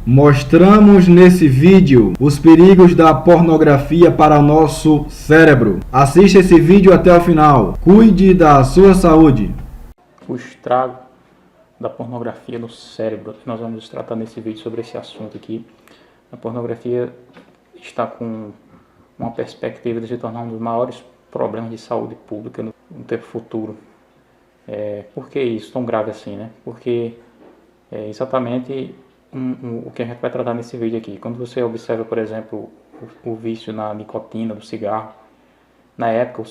Mostramos nesse vídeo os perigos da pornografia para o nosso cérebro. Assista esse vídeo até o final. Cuide da sua saúde. O estrago da pornografia no cérebro. Nós vamos tratar nesse vídeo sobre esse assunto aqui. A pornografia está com uma perspectiva de se tornar um dos maiores problemas de saúde pública no tempo futuro. Por que isso tão grave assim, né? Porque é exatamente o que a gente vai tratar nesse vídeo aqui. Quando você observa, por exemplo, o vício na nicotina do cigarro, na época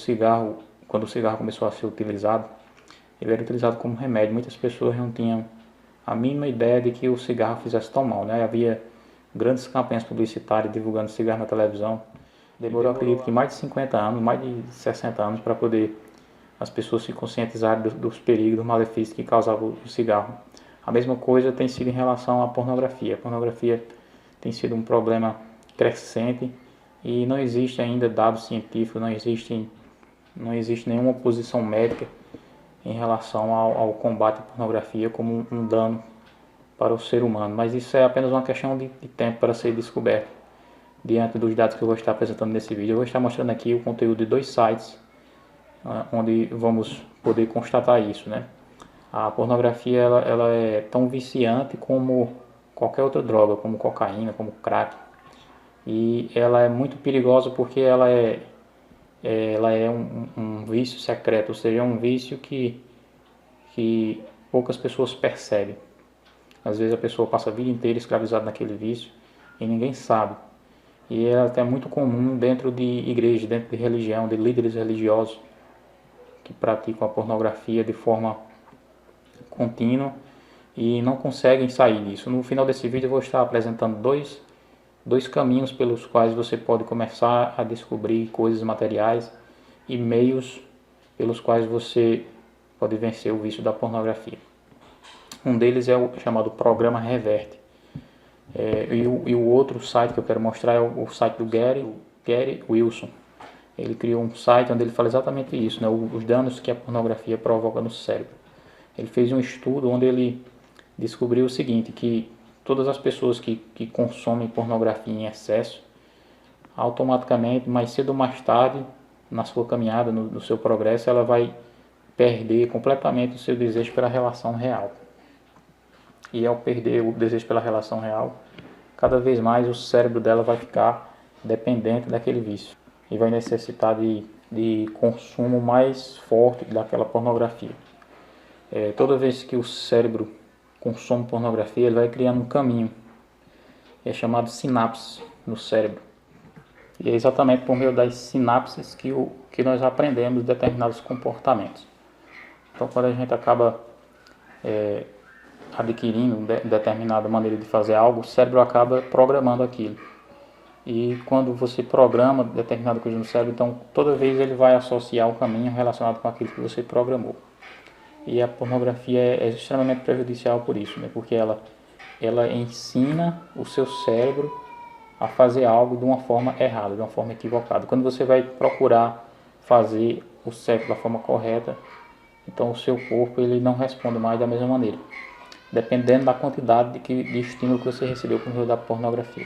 quando o cigarro começou a ser utilizado, ele era utilizado como remédio. Muitas pessoas não tinham a mínima ideia de que o cigarro fizesse tão mal, né? Havia grandes campanhas publicitárias divulgando cigarro na televisão. Demorou, acredito que mais de 50 anos, mais de 60 anos para poder as pessoas se conscientizarem dos perigos, dos malefícios que causava o cigarro. A mesma coisa tem sido em relação à pornografia. A pornografia tem sido um problema crescente e não existe ainda dados científicos, não existe nenhuma posição médica em relação ao combate à pornografia como um dano para o ser humano. Mas isso é apenas uma questão de tempo para ser descoberto. Diante dos dados que eu vou estar apresentando nesse vídeo, eu vou estar mostrando aqui o conteúdo de 2 sites onde vamos poder constatar isso, né? A pornografia ela é tão viciante como qualquer outra droga, como cocaína, como crack. E ela é muito perigosa porque ela é um vício secreto, ou seja, é um vício que poucas pessoas percebem. Às vezes a pessoa passa a vida inteira escravizada naquele vício e ninguém sabe. E é até muito comum dentro de igreja, dentro de religião, de líderes religiosos que praticam a pornografia de forma contínua e não conseguem sair disso. No final desse vídeo eu vou estar apresentando dois caminhos pelos quais você pode começar a descobrir coisas materiais e meios pelos quais você pode vencer o vício da pornografia. Um deles é o chamado Programa Reverte. E o outro site que eu quero mostrar é o site do Gary Wilson. Ele criou um site onde ele fala exatamente isso, né? Os danos que a pornografia provoca no cérebro. Ele fez um estudo onde ele descobriu o seguinte, que todas as pessoas que consomem pornografia em excesso, automaticamente, mais cedo ou mais tarde, na sua caminhada, no seu progresso, ela vai perder completamente o seu desejo pela relação real. E ao perder o desejo pela relação real, cada vez mais o cérebro dela vai ficar dependente daquele vício e vai necessitar de consumo mais forte daquela pornografia. Toda vez que o cérebro consome pornografia, ele vai criando um caminho, é chamado sinapse no cérebro. E é exatamente por meio das sinapses que nós aprendemos determinados comportamentos. Então, quando a gente acaba adquirindo determinada maneira de fazer algo, o cérebro acaba programando aquilo. E quando você programa determinada coisa no cérebro, então toda vez ele vai associar o caminho relacionado com aquilo que você programou. E a pornografia é extremamente prejudicial por isso, né? Porque ela ensina o seu cérebro a fazer algo de uma forma errada, de uma forma equivocada. Quando você vai procurar fazer o certo da forma correta, então o seu corpo ele não responde mais da mesma maneira, dependendo da quantidade de estímulo que você recebeu por meio da pornografia.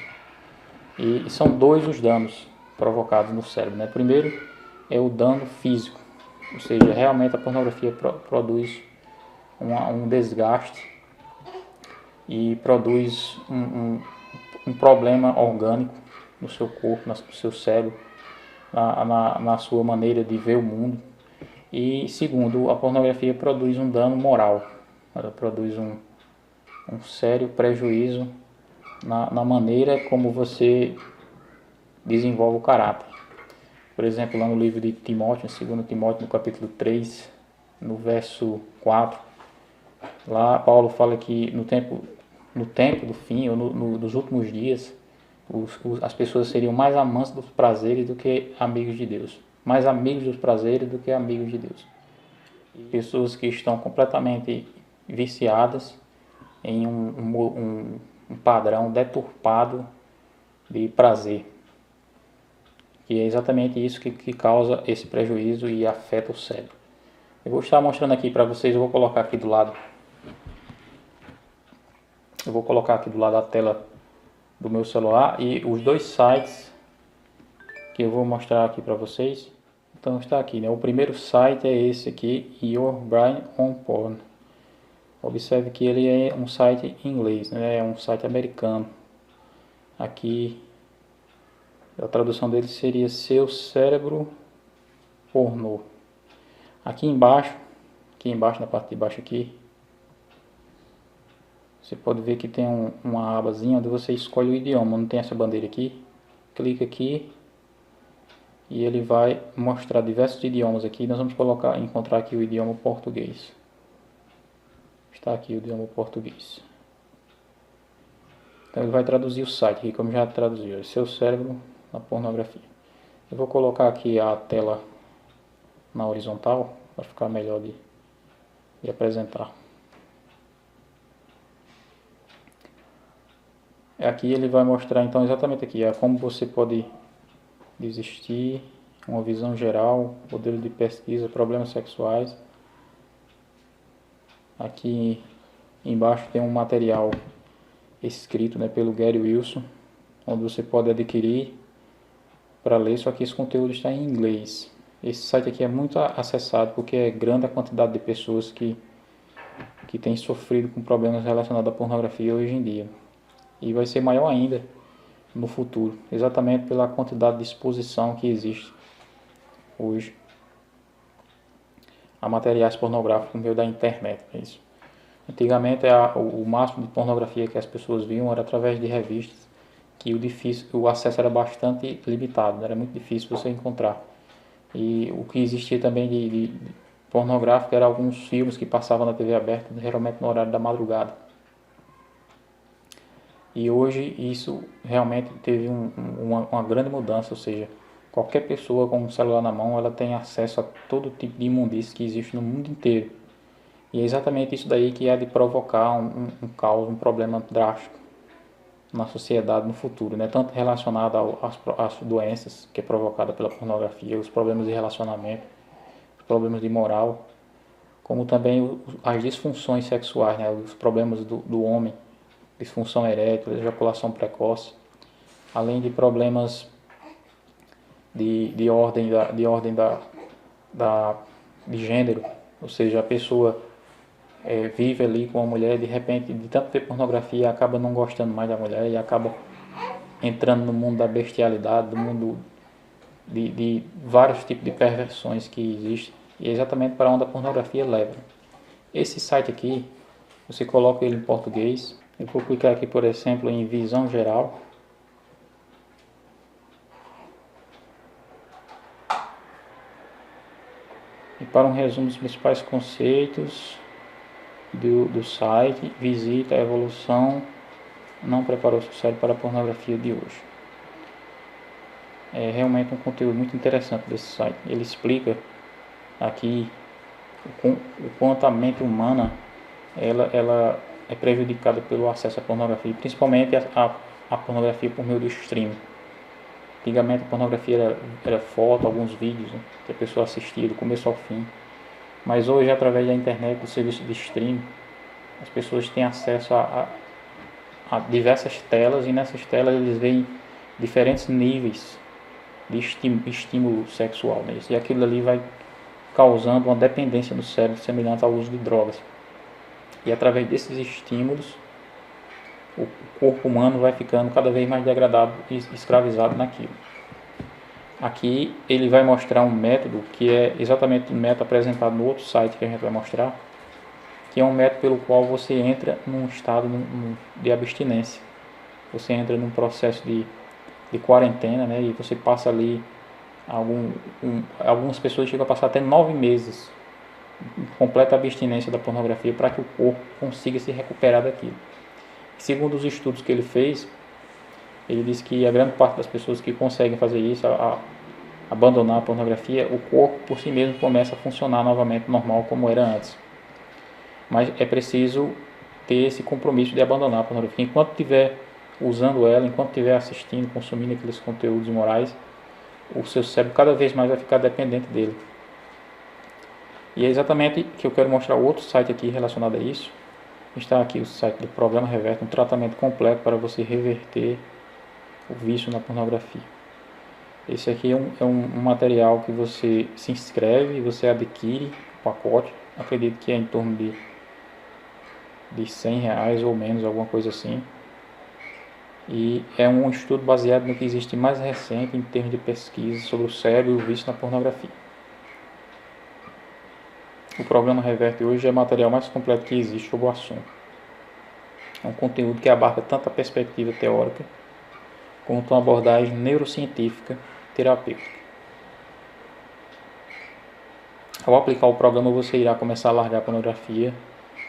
E são 2 os danos provocados no cérebro, né? Primeiro é o dano físico, ou seja, realmente a pornografia produz um desgaste e produz um problema orgânico no seu corpo, no seu cérebro, na sua maneira de ver o mundo. E segundo, a pornografia produz um dano moral, ela produz um sério prejuízo na maneira como você desenvolve o caráter. Por exemplo, lá no livro de Timóteo, em 2 Timóteo, no capítulo 3, no verso 4, lá Paulo fala que no tempo do fim, ou nos últimos dias, as pessoas seriam mais amantes dos prazeres do que amigos de Deus. Mais amigos dos prazeres do que amigos de Deus. Pessoas que estão completamente viciadas em um padrão deturpado de prazer. E é exatamente isso que causa esse prejuízo e afeta o cérebro. Eu vou estar mostrando aqui para vocês, eu vou colocar aqui do lado da tela do meu celular, e os dois sites que eu vou mostrar aqui para vocês. Então está aqui, né? O primeiro site é esse aqui, Your Brain on Porn. Observe que ele é um site em inglês, né? É um site americano. Aqui a tradução dele seria Seu Cérebro Pornô. Aqui embaixo na parte de baixo aqui, você pode ver que tem uma abazinha onde você escolhe o idioma. Não tem essa bandeira aqui? Clica aqui e ele vai mostrar diversos idiomas aqui. Nós vamos encontrar aqui o idioma português. Está aqui o idioma português. Então ele vai traduzir o site aqui, como já traduziu. Seu Cérebro na Pornografia. Eu vou colocar aqui a tela na horizontal para ficar melhor de apresentar. Aqui ele vai mostrar então exatamente aqui como você pode desistir, uma visão geral, modelo de pesquisa, problemas sexuais. Aqui embaixo tem um material escrito, né, pelo Gary Wilson, onde você pode adquirir para ler, só que esse conteúdo está em inglês. Esse site aqui é muito acessado porque é grande a quantidade de pessoas que têm sofrido com problemas relacionados à pornografia hoje em dia. E vai ser maior ainda no futuro, exatamente pela quantidade de exposição que existe hoje a materiais pornográficos no meio da internet. É isso. Antigamente o máximo de pornografia que as pessoas viam era através de revistas, que o acesso era bastante limitado, era muito difícil você encontrar. E o que existia também de pornográfico era alguns filmes que passavam na TV aberta, geralmente no horário da madrugada. E hoje isso realmente teve uma grande mudança, ou seja, qualquer pessoa com um celular na mão, ela tem acesso a todo tipo de imundície que existe no mundo inteiro. E é exatamente isso daí que há de provocar um caos, um problema drástico na sociedade no futuro, né? Tanto relacionado às doenças que é provocada pela pornografia, os problemas de relacionamento, os problemas de moral, como também as disfunções sexuais, né? Os problemas do homem, disfunção erétil, ejaculação precoce, além de problemas de ordem de gênero, ou seja, a pessoa vive ali com a mulher e de repente, de tanto ver pornografia, acaba não gostando mais da mulher e acaba entrando no mundo da bestialidade, do mundo de vários tipos de perversões que existem, e é exatamente para onde a pornografia leva. Esse site aqui, você coloca ele em português. Eu vou clicar aqui, por exemplo, em visão geral. E para um resumo dos principais conceitos do site, visita a evolução não preparou seu cérebro para a pornografia de hoje. É realmente um conteúdo muito interessante desse site. Ele explica aqui o quanto a mente humana ela é prejudicada pelo acesso à pornografia, principalmente a pornografia por meio do streaming. Antigamente a pornografia era foto, alguns vídeos, né, que a pessoa assistia do começo ao fim. Mas hoje, através da internet, do serviço de streaming, as pessoas têm acesso a diversas telas, e nessas telas eles veem diferentes níveis de estímulo sexual, né? E aquilo ali vai causando uma dependência no cérebro semelhante ao uso de drogas. E através desses estímulos, o corpo humano vai ficando cada vez mais degradado e escravizado naquilo. Aqui ele vai mostrar um método que é exatamente o método apresentado no outro site que a gente vai mostrar, que é um método pelo qual você entra num estado de abstinência. Você entra num processo de quarentena, né, e você passa ali, algumas pessoas chegam a passar até 9 meses em completa abstinência da pornografia para que o corpo consiga se recuperar daquilo. Segundo os estudos que ele fez, ele diz que a grande parte das pessoas que conseguem fazer isso, abandonar a pornografia, o corpo por si mesmo começa a funcionar novamente normal como era antes. Mas é preciso ter esse compromisso de abandonar a pornografia. Enquanto estiver usando ela, enquanto estiver assistindo, consumindo aqueles conteúdos imorais, o seu cérebro cada vez mais vai ficar dependente dele. E é exatamente que eu quero mostrar outro site aqui relacionado a isso, Está aqui o site do Programa Reverte, um tratamento completo para você reverter o vício na pornografia. Esse aqui é um material que você se inscreve, você adquire o pacote, acredito que é em torno de R$100 ou menos, alguma coisa assim. E é um estudo baseado no que existe mais recente em termos de pesquisa sobre o cérebro e o vício na pornografia. O programa Reverte hoje é o material mais completo que existe sobre o assunto. É um conteúdo que abarca tanto a perspectiva teórica quanto uma abordagem neurocientífica terapêutica. Ao aplicar o programa, você irá começar a largar a pornografia.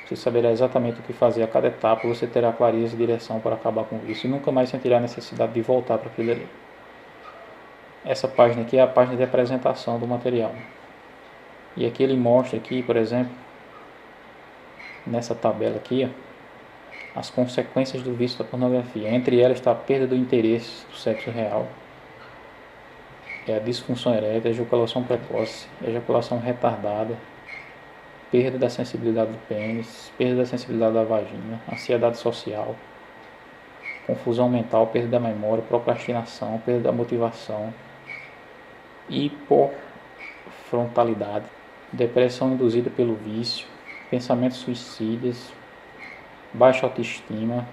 Você saberá exatamente o que fazer a cada etapa, você terá clareza e direção para acabar com isso e nunca mais sentirá a necessidade de voltar para aquilo ali. Essa página aqui é a página de apresentação do material. E aqui ele mostra aqui, por exemplo, nessa tabela aqui, ó, as consequências do vício da pornografia. Entre elas está a perda do interesse do sexo real, a disfunção erétil, a ejaculação precoce, a ejaculação retardada, perda da sensibilidade do pênis, perda da sensibilidade da vagina, ansiedade social, confusão mental, perda da memória, procrastinação, perda da motivação, hipofrontalidade, depressão induzida pelo vício, pensamentos suicidas, baixa autoestima,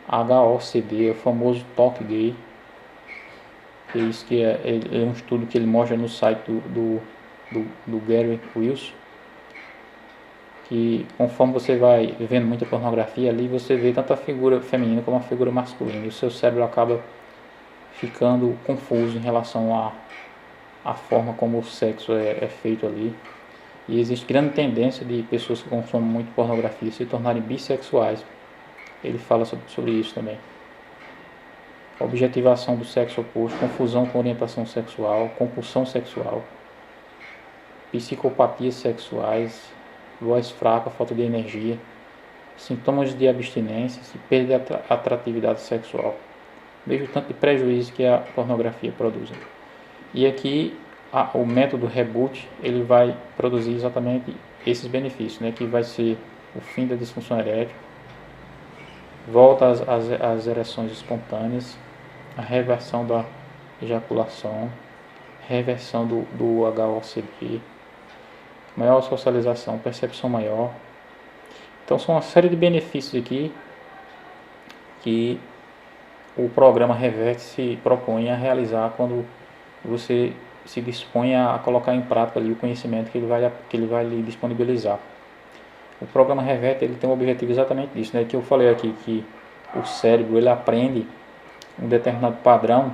HOCD, o famoso toque gay, que é isso que é um estudo que ele mostra no site do Gary Wilson, que conforme você vai vendo muita pornografia ali, você vê tanto a figura feminina como a figura masculina, e o seu cérebro acaba ficando confuso em relação à forma como o sexo é feito ali. E existe grande tendência de pessoas que consomem muito pornografia se tornarem bissexuais. Ele fala sobre isso também. Objetivação do sexo oposto, confusão com orientação sexual, compulsão sexual, psicopatias sexuais, voz fraca, falta de energia, sintomas de abstinência e perda de atratividade sexual. Veja o tanto de prejuízo que a pornografia produz. E aqui o método Reboot, ele vai produzir exatamente esses benefícios, né, que vai ser o fim da disfunção erétil, volta às ereções espontâneas, a reversão da ejaculação, reversão do HOCD, maior socialização, percepção maior. Então são uma série de benefícios aqui que o programa Reverte se propõe a realizar quando você se dispõe a colocar em prática ali o conhecimento que ele vai lhe disponibilizar. O programa Reverte, ele tem um objetivo exatamente disso, né? Que eu falei aqui, que o cérebro ele aprende um determinado padrão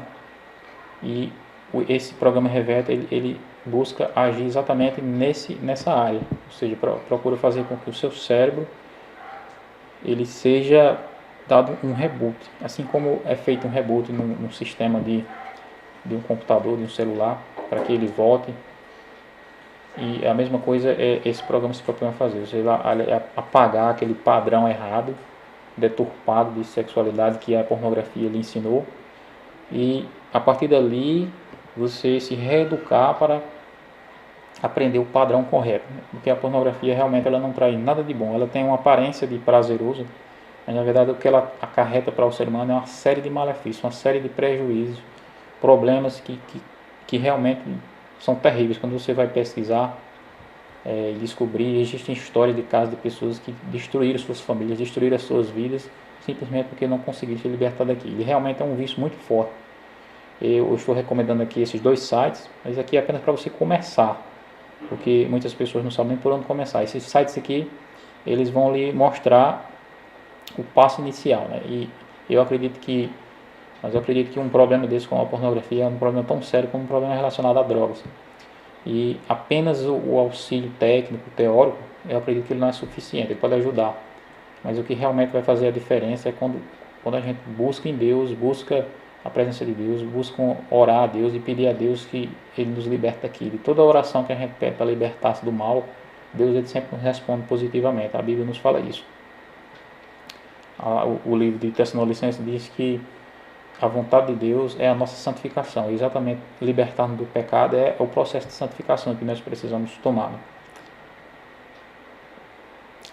e esse programa Reverte ele busca agir exatamente nessa área, ou seja, procura fazer com que o seu cérebro ele seja dado um reboot, assim como é feito um reboot num sistema de um computador, de um celular, para que ele volte. E a mesma coisa esse programa se propõe a fazer, ou seja, apagar aquele padrão errado, deturpado de sexualidade que a pornografia lhe ensinou, e a partir dali você se reeducar para aprender o padrão correto, né? Porque a pornografia realmente ela não traz nada de bom, ela tem uma aparência de prazeroso, mas na verdade o que ela acarreta para o ser humano é uma série de malefícios, uma série de prejuízos, problemas que realmente são terríveis. Quando você vai pesquisar e descobrir, existem histórias de casos de pessoas que destruíram suas famílias, destruíram as suas vidas, simplesmente porque não conseguiram se libertar daquilo. Ele realmente é um vício muito forte. Eu estou recomendando aqui esses 2 sites, mas aqui é apenas para você começar, porque muitas pessoas não sabem nem por onde começar. Esses sites aqui, eles vão lhe mostrar o passo inicial, né? E eu acredito que um problema desse com a pornografia é um problema tão sério como um problema relacionado a drogas. E apenas o auxílio técnico, teórico, eu acredito que ele não é suficiente, ele pode ajudar. Mas o que realmente vai fazer a diferença é quando a gente busca em Deus, busca a presença de Deus, busca orar a Deus e pedir a Deus que Ele nos liberte daquilo. E toda oração que a gente pede para libertar-se do mal, Deus ele sempre nos responde positivamente. A Bíblia nos fala isso. O livro de Tessalonicenses diz que a vontade de Deus é a nossa santificação. E exatamente libertar-nos do pecado é o processo de santificação que nós precisamos tomar.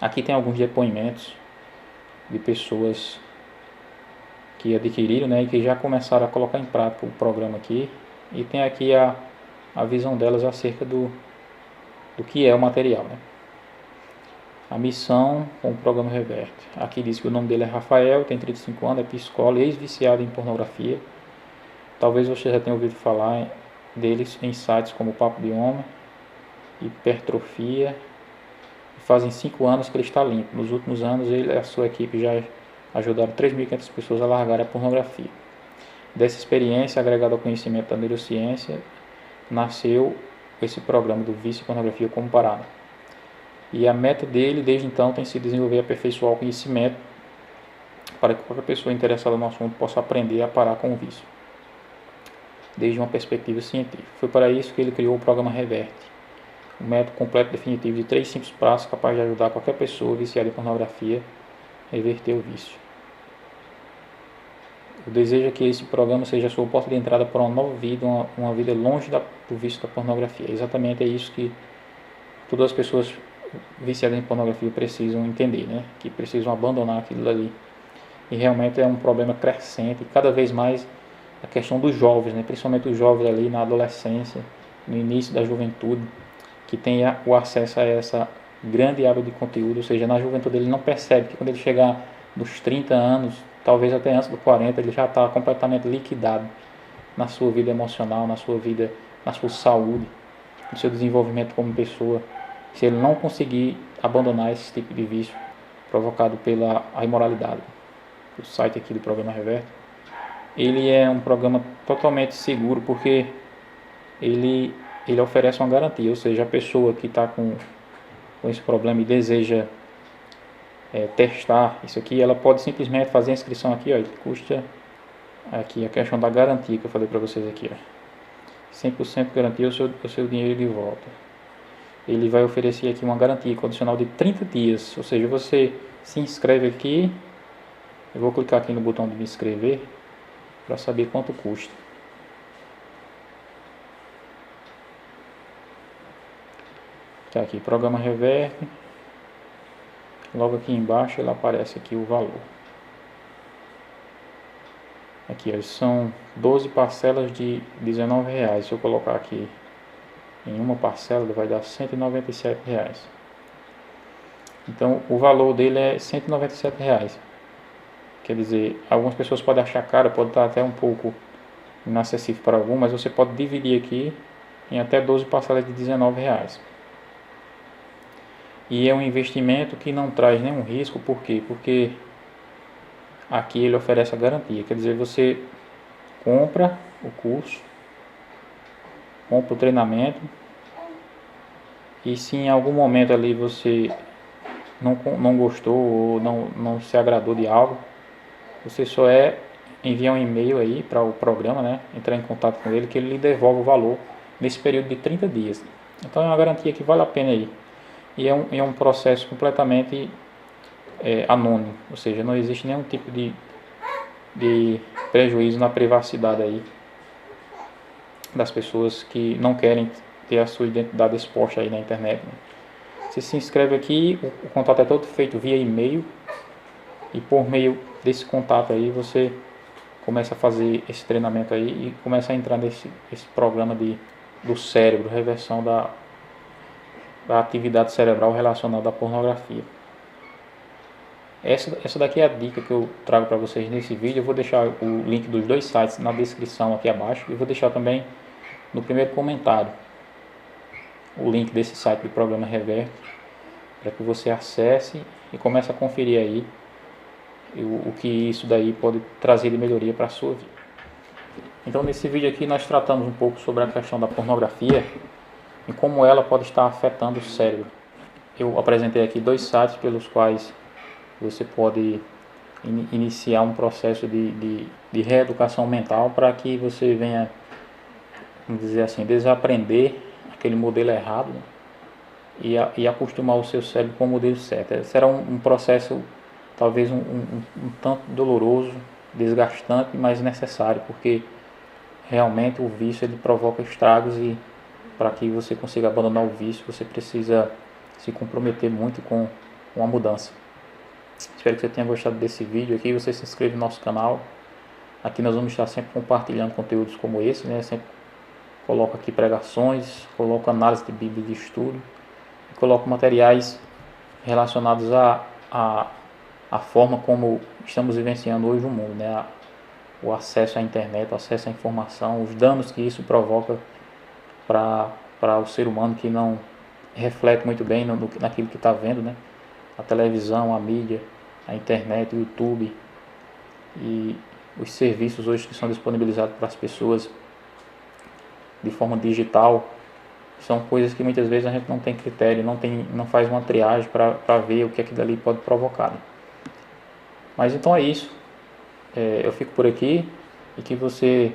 Aqui tem alguns depoimentos de pessoas que adquiriram, né, e que já começaram a colocar em prática o programa aqui. E tem aqui a visão delas acerca do que é o material, né? A missão com o programa Reverte. Aqui diz que o nome dele é Rafael, tem 35 anos, é psicólogo, ex-viciado em pornografia. Talvez você já tenha ouvido falar deles em sites como Papo de Homem, Hipertrofia. Fazem 5 anos que ele está limpo. Nos últimos anos, ele e a sua equipe já ajudaram 3.500 pessoas a largar a pornografia. Dessa experiência, agregada ao conhecimento da neurociência, nasceu esse programa do vício e pornografia como parada. E a meta dele, desde então, tem sido desenvolver e aperfeiçoar o conhecimento para que qualquer pessoa interessada no assunto possa aprender a parar com o vício, desde uma perspectiva científica. Foi para isso que ele criou o programa Reverte, um método completo definitivo de 3 simples passos capaz de ajudar qualquer pessoa viciada em pornografia a reverter o vício. Eu desejo que esse programa seja a sua porta de entrada para uma nova vida, uma vida longe do vício da pornografia. Exatamente é isso que todas as pessoas viciadas em pornografia precisam entender, né? Que precisam abandonar aquilo ali. E realmente é um problema crescente, cada vez mais a questão dos jovens, né? Principalmente os jovens ali na adolescência, no início da juventude, que tem o acesso a essa grande aba de conteúdo, ou seja, na juventude ele não percebe que quando ele chegar nos 30 anos, talvez até antes dos 40, ele já está completamente liquidado na sua vida emocional, na sua vida, na sua saúde, no seu desenvolvimento como pessoa, se ele não conseguir abandonar esse tipo de vício provocado pela imoralidade. O site aqui do programa Reverte, ele é um programa totalmente seguro, porque ele oferece uma garantia, ou seja, a pessoa que está com esse problema e deseja testar isso aqui, ela pode simplesmente fazer a inscrição aqui, ó, e custa aqui a questão da garantia que eu falei para vocês aqui, ó, 100% garantia o seu dinheiro de volta. Ele vai oferecer aqui uma garantia condicional de 30 dias, ou seja, você se inscreve aqui, eu vou clicar aqui no botão de me inscrever para saber quanto custa. Tá aqui, programa Reverte. Logo aqui embaixo ele aparece aqui o valor. Aqui ó, são 12 parcelas de R$19. Se eu colocar aqui em uma parcela, ele vai dar R$197. Então o valor dele é R$197. Quer dizer, algumas pessoas podem achar caro, pode estar até um pouco inacessível para algum, mas você pode dividir aqui em até 12 parcelas de R$19. E é um investimento que não traz nenhum risco. Por quê? Porque aqui ele oferece a garantia. Quer dizer, você compra o curso, compra o treinamento, e se em algum momento ali você não gostou ou não se agradou de algo, você só enviar um e-mail aí para o programa, né? Entrar em contato com ele, que ele lhe devolve o valor nesse período de 30 dias. Então é uma garantia que vale a pena aí. E é um processo completamente anônimo, ou seja, não existe nenhum tipo de prejuízo na privacidade aí das pessoas que não querem ter a sua identidade exposta aí na internet, né? Você se inscreve aqui, o contato é todo feito via e-mail, e por meio desse contato aí você começa a fazer esse treinamento aí e começa a entrar nesse programa do cérebro, reversão da atividade cerebral relacionada à pornografia. Essa daqui é a dica que eu trago para vocês nesse vídeo. Eu vou deixar o link dos dois sites na descrição aqui abaixo, e vou deixar também no primeiro comentário o link desse site do programa Reverte, para que você acesse e comece a conferir aí o que isso daí pode trazer de melhoria para a sua vida. Então nesse vídeo aqui nós tratamos um pouco sobre a questão da pornografia e como ela pode estar afetando o cérebro. Eu apresentei aqui dois sites pelos quais você pode iniciar um processo de reeducação mental, para que você venha, vamos dizer assim, desaprender aquele modelo errado, né? E acostumar o seu cérebro com o modelo certo. Será um processo talvez um tanto doloroso, desgastante, mas necessário, porque realmente o vício ele provoca estragos, e para que você consiga abandonar o vício você precisa se comprometer muito com uma mudança. Espero que você tenha gostado desse vídeo aqui. Você se inscreva no nosso canal. Aqui nós vamos estar sempre compartilhando conteúdos como esse, né? Sempre coloco aqui pregações, coloco análise de Bíblia de estudo, coloco materiais relacionados à forma como estamos vivenciando hoje o mundo, né? O acesso à internet, o acesso à informação, os danos que isso provoca para o ser humano que não reflete muito bem naquilo que está vendo, né? A televisão, a mídia, a internet, o YouTube e os serviços hoje que são disponibilizados para as pessoas de forma digital, são coisas que muitas vezes a gente não tem critério, não faz uma triagem para ver o que aquilo ali pode provocar. Mas então é isso, eu fico por aqui e que você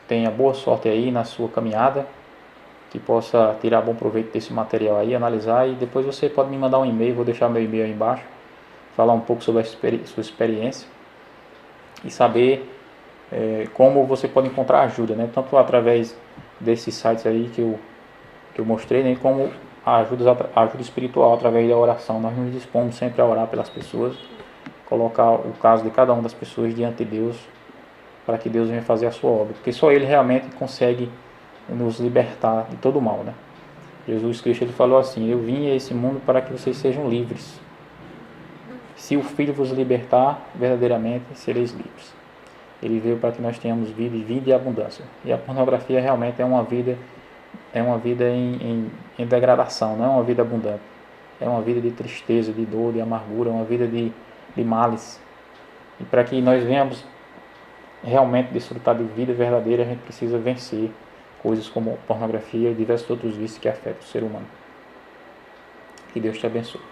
tenha boa sorte aí na sua caminhada, que possa tirar bom proveito desse material aí, analisar, e depois você pode me mandar um e-mail, vou deixar meu e-mail aí embaixo, falar um pouco sobre a sua experiência e saber como você pode encontrar ajuda, né? Tanto através desses sites aí que eu mostrei, né? Como a ajuda espiritual através da oração. Nós nos dispomos sempre a orar pelas pessoas, colocar o caso de cada uma das pessoas diante de Deus, para que Deus venha fazer a sua obra, porque só Ele realmente consegue nos libertar de todo o mal, né? Jesus Cristo, ele falou assim: eu vim a esse mundo para que vocês sejam livres. Se o Filho vos libertar, verdadeiramente sereis livres. Ele veio para que nós tenhamos vida e vida e abundância. E a pornografia realmente é uma vida em degradação, não é uma vida abundante. É uma vida de tristeza, de dor, de amargura, uma vida de males. E para que nós venhamos realmente desfrutar de vida verdadeira, a gente precisa vencer coisas como pornografia e diversos outros vícios que afetam o ser humano. Que Deus te abençoe.